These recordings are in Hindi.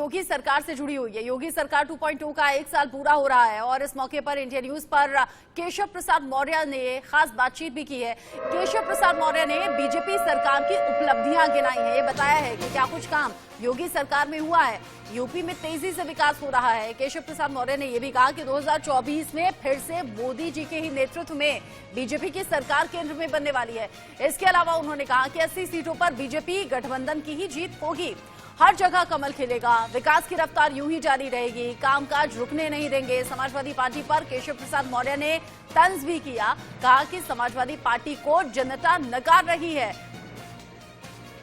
योगी सरकार से जुड़ी हुई है। योगी सरकार 2.0 का 1 साल पूरा हो रहा है और इस मौके पर इंडिया न्यूज पर केशव प्रसाद मौर्य ने खास बातचीत भी की है। केशव प्रसाद मौर्य ने बीजेपी सरकार की उपलब्धियां गिनाई है। ये बताया है कि क्या कुछ काम योगी सरकार में हुआ है। यूपी में तेजी से विकास हो रहा है। केशव प्रसाद मौर्य ने यह भी कहा कि 2024 में फिर से मोदी जी के ही नेतृत्व में बीजेपी की सरकार केंद्र में बनने वाली है। इसके अलावा उन्होंने कहा कि 80 सीटों पर बीजेपी गठबंधन की ही जीत होगी। हर जगह कमल खिलेगा, विकास की रफ्तार यूं ही जारी रहेगी, कामकाज रुकने नहीं देंगे। समाजवादी पार्टी पर केशव प्रसाद मौर्य ने तंज भी किया, कहा कि समाजवादी पार्टी को जनता नकार रही है।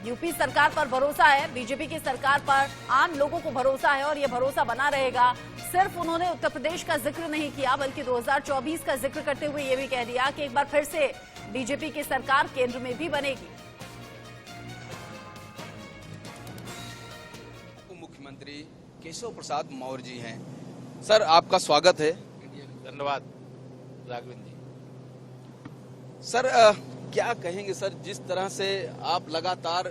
यूपी सरकार पर भरोसा है, बीजेपी की सरकार पर आम लोगों को भरोसा है और यह भरोसा बना रहेगा। सिर्फ उन्होंने उत्तर प्रदेश का जिक्र नहीं किया बल्कि 2024 का जिक्र करते हुए यह भी कह दिया कि एक बार फिर से बीजेपी की सरकार केंद्र में भी बनेगी। मुख्यमंत्री केशव प्रसाद मौर्य जी हैं। सर, आपका स्वागत है। धन्यवाद राघवेंद्र जी। सर, क्या कहेंगे सर, जिस तरह से आप लगातार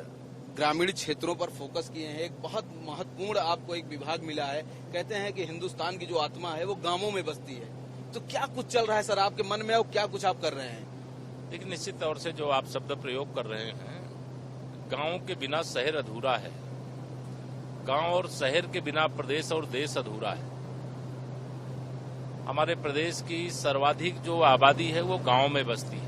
ग्रामीण क्षेत्रों पर फोकस किए हैं, एक बहुत महत्वपूर्ण आपको एक विभाग मिला है। कहते हैं कि हिंदुस्तान की जो आत्मा है वो गांवों में बसती है, तो क्या कुछ चल रहा है सर आपके मन में और क्या कुछ आप कर रहे हैं? लेकिन निश्चित तौर से जो आप शब्द प्रयोग कर रहे हैं, गांव के बिना शहर अधूरा है, गांव और शहर के बिना प्रदेश और देश अधूरा है। हमारे प्रदेश की सर्वाधिक जो आबादी है वो गांव में बसती है।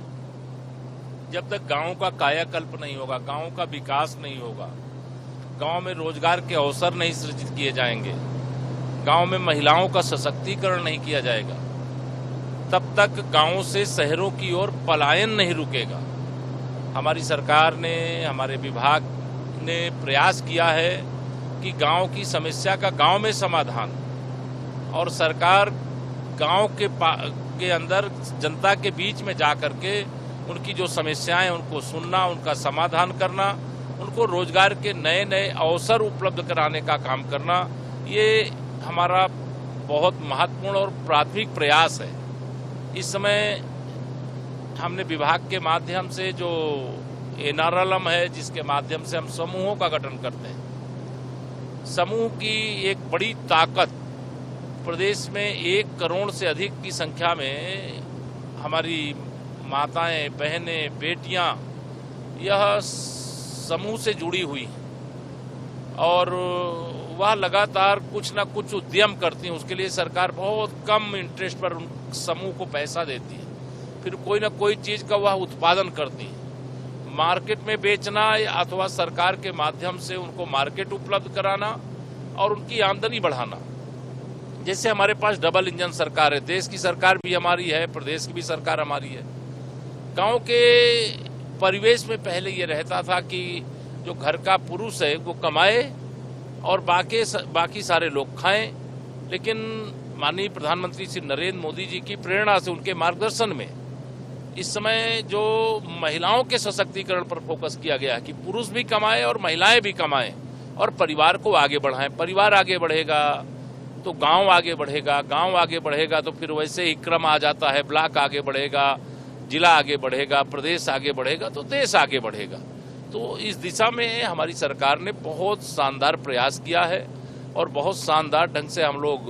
जब तक गांव का कायाकल्प नहीं होगा, गांव का विकास नहीं होगा, गांव में रोजगार के अवसर नहीं सृजित किए जाएंगे, गांव में महिलाओं का सशक्तिकरण नहीं किया जाएगा, तब तक गांव से शहरों की ओर पलायन नहीं रुकेगा। हमारी सरकार ने, हमारे विभाग ने प्रयास किया है कि गांव की समस्या का गांव में समाधान, और सरकार गांव के अंदर जनता के बीच में जाकर के उनकी जो समस्याएं उनको सुनना, उनका समाधान करना, उनको रोजगार के नए नए अवसर उपलब्ध कराने का काम करना, ये हमारा बहुत महत्वपूर्ण और प्राथमिक प्रयास है। इस समय हमने विभाग के माध्यम से जो NRLM है, जिसके माध्यम से हम समूहों का गठन करते हैं, समूह की एक बड़ी ताकत प्रदेश में 1 करोड़ से अधिक की संख्या में हमारी माताएं, बहनें, बेटियां यह समूह से जुड़ी हुई हैं और वह लगातार कुछ न कुछ उद्यम करती हैं। उसके लिए सरकार बहुत कम इंटरेस्ट पर उन समूह को पैसा देती है, फिर कोई न कोई चीज का वह उत्पादन करती है, मार्केट में बेचना अथवा सरकार के माध्यम से उनको मार्केट उपलब्ध कराना और उनकी आमदनी बढ़ाना। जैसे हमारे पास डबल इंजन सरकार है, देश की सरकार भी हमारी है, प्रदेश की भी सरकार हमारी है। गांव के परिवेश में पहले ये रहता था कि जो घर का पुरुष है वो कमाए और बाकी सारे लोग खाएं, लेकिन माननीय प्रधानमंत्री श्री नरेंद्र मोदी जी की प्रेरणा से, उनके मार्गदर्शन में इस समय जो महिलाओं के सशक्तिकरण पर फोकस किया गया है कि पुरुष भी कमाएं और महिलाएं भी कमाएं और परिवार को आगे बढ़ाएं। परिवार आगे बढ़ेगा तो गांव आगे बढ़ेगा, गांव आगे बढ़ेगा तो फिर वैसे ही क्रम आ जाता है, ब्लॉक आगे बढ़ेगा, जिला आगे बढ़ेगा, प्रदेश आगे बढ़ेगा तो देश आगे बढ़ेगा। तो इस दिशा में हमारी सरकार ने बहुत शानदार प्रयास किया है और बहुत शानदार ढंग से हम लोग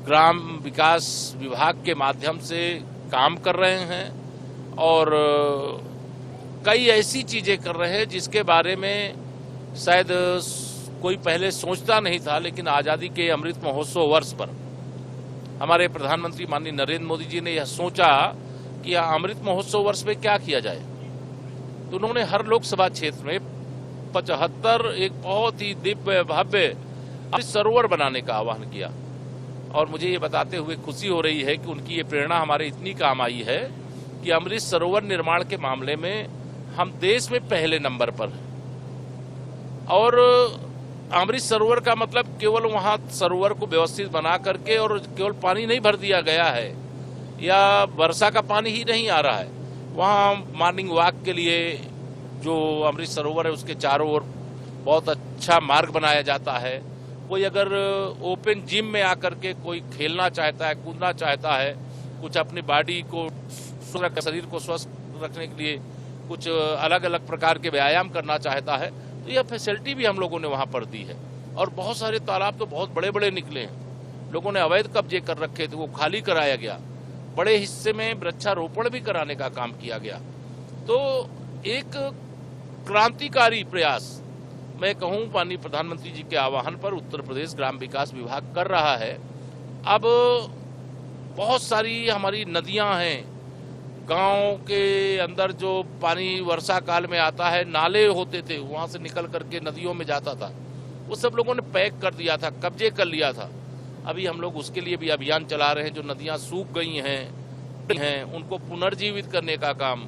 ग्राम विकास विभाग के माध्यम से काम कर रहे हैं और कई ऐसी चीजें कर रहे हैं जिसके बारे में शायद कोई पहले सोचता नहीं था, लेकिन आजादी के अमृत महोत्सव वर्ष पर हमारे प्रधानमंत्री माननीय नरेंद्र मोदी जी ने यह सोचा कि अमृत महोत्सव वर्ष में क्या किया जाए, तो उन्होंने हर लोकसभा क्षेत्र में 75 एक बहुत ही दिव्य भव्य अमृत सरोवर बनाने का आह्वान किया। और मुझे ये बताते हुए खुशी हो रही है कि उनकी ये प्रेरणा हमारे इतनी काम आई है कि अमृत सरोवर निर्माण के मामले में हम देश में पहले नंबर पर हैं। और अमृत सरोवर का मतलब केवल वहां सरोवर को व्यवस्थित बना करके और केवल पानी नहीं भर दिया गया है या वर्षा का पानी ही नहीं आ रहा है, वहां मॉर्निंग वॉक के लिए जो अमृत सरोवर है उसके चारों ओर बहुत अच्छा मार्ग बनाया जाता है। कोई अगर ओपन जिम में आकर के कोई खेलना चाहता है, कूदना चाहता है, कुछ अपनी बॉडी को, शरीर को स्वस्थ रखने के लिए कुछ अलग अलग प्रकार के व्यायाम करना चाहता है, तो यह फैसिलिटी भी हम लोगों ने वहां पर दी है। और बहुत सारे तालाब तो बहुत बड़े बड़े निकले हैं। लोगों ने अवैध कब्जे कर रखे थे, वो खाली कराया गया। बड़े हिस्से में वृक्षारोपण भी कराने का काम किया गया। तो एक क्रांतिकारी प्रयास मैं कहूं माननीय प्रधानमंत्री जी के आह्वान पर उत्तर प्रदेश ग्राम विकास विभाग कर रहा है। अब बहुत सारी हमारी नदियां हैं, गांव के अंदर जो पानी वर्षा काल में आता है, नाले होते थे वहां से निकल करके नदियों में जाता था, वो सब लोगों ने पैक कर दिया था, कब्जे कर लिया था। अभी हम लोग उसके लिए भी अभियान चला रहे हैं। जो नदियां सूख गई हैं उनको पुनर्जीवित करने का काम,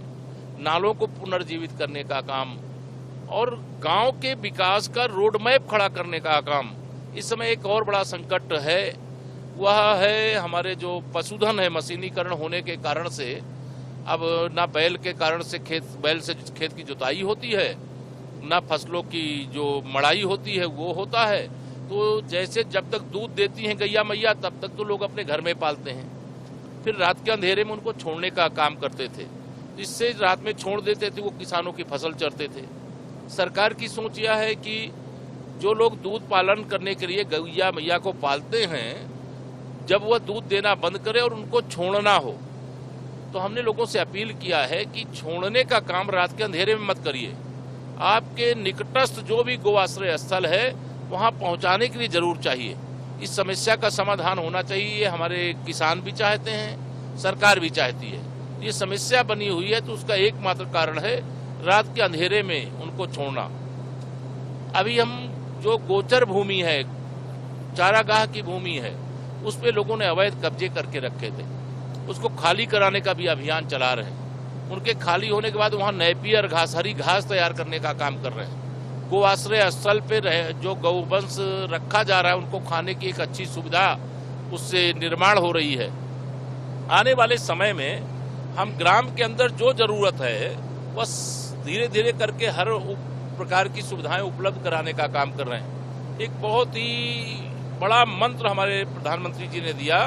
नालों को पुनर्जीवित करने का काम और गांव के विकास का रोड मैप खड़ा करने का काम। इस समय एक और बड़ा संकट है, वह है हमारे जो पशुधन है, मशीनीकरण होने के कारण से अब ना बैल के कारण से बैल से खेत की जुताई होती है, ना फसलों की जो मड़ाई होती है वो होता है। तो जैसे जब तक दूध देती हैं गैया मैया तब तक तो लोग अपने घर में पालते हैं, फिर रात के अंधेरे में उनको छोड़ने का काम करते थे। इससे रात में छोड़ देते थे, वो किसानों की फसल चरते थे। सरकार की सोच यह है कि जो लोग दूध पालन करने के लिए गैया मैया को पालते हैं, जब वह दूध देना बंद करे और उनको छोड़ना हो, तो हमने लोगों से अपील किया है कि छोड़ने का काम रात के अंधेरे में मत करिए। आपके निकटस्थ जो भी गो आश्रय स्थल है वहां पहुंचाने के लिए जरूर चाहिए। इस समस्या का समाधान होना चाहिए, ये हमारे किसान भी चाहते हैं, सरकार भी चाहती है। ये समस्या बनी हुई है तो उसका एकमात्र कारण है रात के अंधेरे में उनको छोड़ना। अभी हम जो गोचर भूमि है, चारागाह की भूमि है, उस पे लोगों ने अवैध कब्जे करके रखे थे, उसको खाली कराने का भी अभियान चला रहे हैं। उनके खाली होने के बाद वहां नेपियर घास, हरी घास तैयार करने का काम कर रहे हैं। गो आश्रय स्थल पे जो गौवंश रखा जा रहा है उनको खाने की एक अच्छी सुविधा उससे निर्माण हो रही है। आने वाले समय में हम ग्राम के अंदर जो जरूरत है बस धीरे धीरे करके हर प्रकार की सुविधाएं उपलब्ध कराने का काम कर रहे हैं। एक बहुत ही बड़ा मंत्र हमारे प्रधानमंत्री जी ने दिया।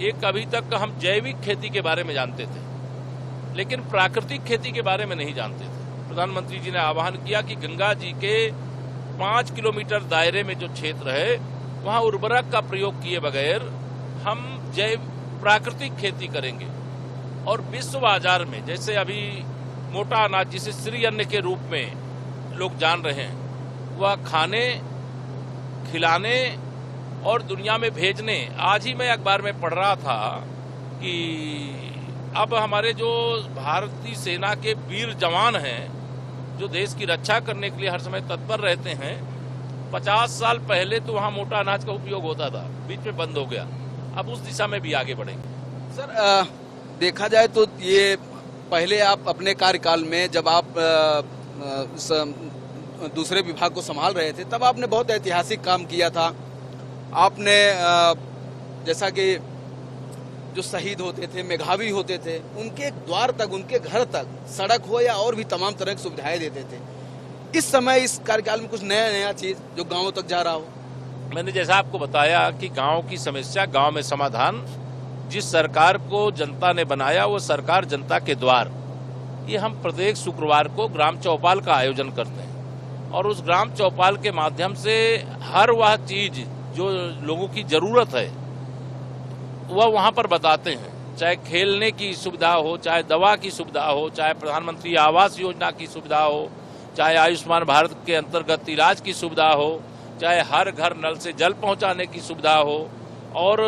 एक अभी तक हम जैविक खेती के बारे में जानते थे, लेकिन प्राकृतिक खेती के बारे में नहीं जानते थे। प्रधानमंत्री जी ने आह्वान किया कि गंगा जी के 5 किलोमीटर दायरे में जो क्षेत्र है वहां उर्वरक का प्रयोग किए बगैर हम प्राकृतिक खेती करेंगे। और विश्व बाजार में जैसे अभी मोटा अनाज जिसे श्री अन्न के रूप में लोग जान रहे हैं, वह खाने, खिलाने और दुनिया में भेजने। आज ही मैं अखबार में पढ़ रहा था कि अब हमारे जो भारतीय सेना के वीर जवान हैं, जो देश की रक्षा करने के लिए हर समय तत्पर रहते हैं, 50 साल पहले तो वहां मोटा अनाज का उपयोग होता था, बीच में बंद हो गया। अब उस दिशा में भी आगे बढ़ेंगे। सर देखा जाए तो ये पहले आप अपने कार्यकाल में जब आप दूसरे विभाग को संभाल रहे थे तब आपने बहुत ऐतिहासिक काम किया था। आपने जैसा कि जो शहीद होते थे, मेधावी होते थे, उनके द्वार तक, उनके घर तक सड़क हो या और भी तमाम तरह की सुविधाएं देते थे। इस समय इस कार्यकाल में कुछ नया चीज जो गांवों तक जा रहा हो? मैंने जैसा आपको बताया कि गांव की समस्या गांव में समाधान। जिस सरकार को जनता ने बनाया वो सरकार जनता के द्वार, ये हम प्रत्येक शुक्रवार को ग्राम चौपाल का आयोजन करते हैं और उस ग्राम चौपाल के माध्यम से हर वह चीज जो लोगों की जरूरत है वह वहां पर बताते हैं। चाहे खेलने की सुविधा हो, चाहे दवा की सुविधा हो, चाहे प्रधानमंत्री आवास योजना की सुविधा हो, चाहे आयुष्मान भारत के अंतर्गत इलाज की सुविधा हो, चाहे हर घर नल से जल पहुंचाने की सुविधा हो, और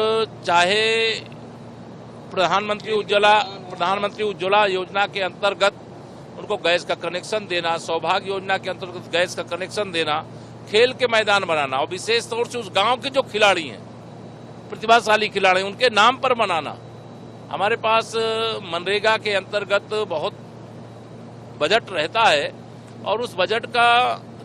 चाहे प्रधानमंत्री उज्ज्वला योजना के अंतर्गत उनको गैस का कनेक्शन देना, सौभाग्य योजना के अंतर्गत गैस का कनेक्शन देना, खेल के मैदान बनाना और विशेष तौर से उस गांव के जो खिलाड़ी हैं, प्रतिभाशाली खिलाड़ी, उनके नाम पर मनाना। हमारे पास मनरेगा के अंतर्गत बहुत बजट रहता है और उस बजट का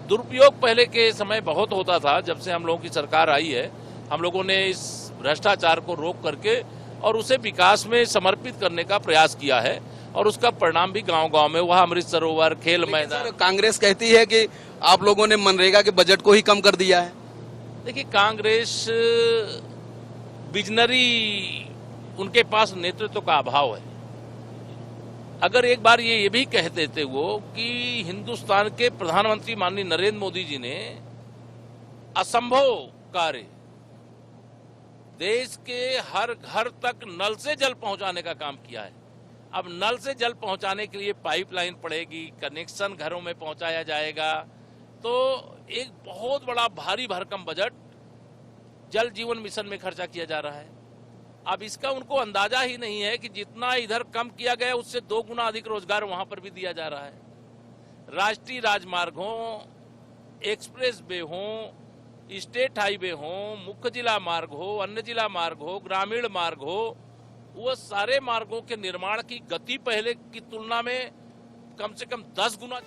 दुरुपयोग पहले के समय बहुत होता था। जब से हम लोगों की सरकार आई है, हम लोगों ने इस भ्रष्टाचार को रोक करके और उसे विकास में समर्पित करने का प्रयास किया है और उसका परिणाम भी गांव-गांव में वह अमृत सरोवर, खेल मैदान। कांग्रेस कहती है कि आप लोगों ने मनरेगा के बजट को ही कम कर दिया है। देखिए, कांग्रेस विजनरी, उनके पास नेतृत्व का अभाव है। अगर एक बार ये भी कह देते वो कि हिंदुस्तान के प्रधानमंत्री माननीय नरेंद्र मोदी जी ने असंभव कार्य देश के हर घर तक नल से जल पहुंचाने का काम किया है। अब नल से जल पहुंचाने के लिए पाइपलाइन पड़ेगी, कनेक्शन घरों में पहुंचाया जाएगा, तो एक बहुत बड़ा भारी भरकम बजट जल जीवन मिशन में खर्चा किया जा रहा है। अब इसका उनको अंदाजा ही नहीं है कि जितना इधर कम किया गया उससे 2 गुना अधिक रोजगार वहां पर भी दिया जा रहा है। राष्ट्रीय राजमार्ग हो, एक्सप्रेस वे हो, स्टेट हाईवे हो, मुख्य जिला मार्ग हो, अन्य जिला मार्ग हो, ग्रामीण मार्ग हो, वो सारे मार्गों के निर्माण की गति पहले की तुलना में कम से कम 10 गुना